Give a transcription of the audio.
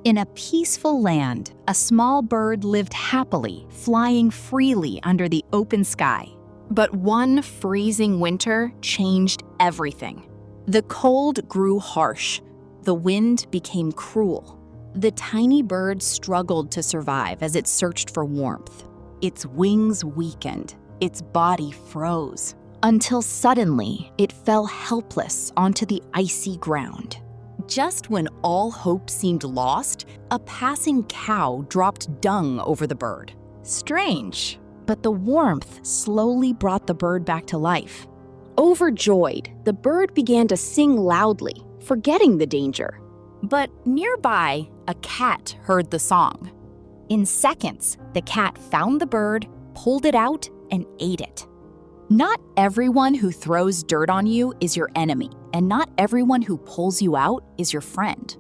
In a peaceful land, a small bird lived happily, flying freely under the open sky. But one freezing winter changed everything. The cold grew harsh. The wind became cruel. The tiny bird struggled to survive as it searched for warmth. Its wings weakened. Its body froze. Until suddenly, it fell helpless onto the icy ground. Just when all hope seemed lost, a passing cow dropped dung over the bird. Strange, but the warmth slowly brought the bird back to life. Overjoyed, the bird began to sing loudly, forgetting the danger. But nearby, a cat heard the song. In seconds, the cat found the bird, pulled it out, and ate it. Not everyone who throws dirt on you is your enemy, and not everyone who pulls you out is your friend.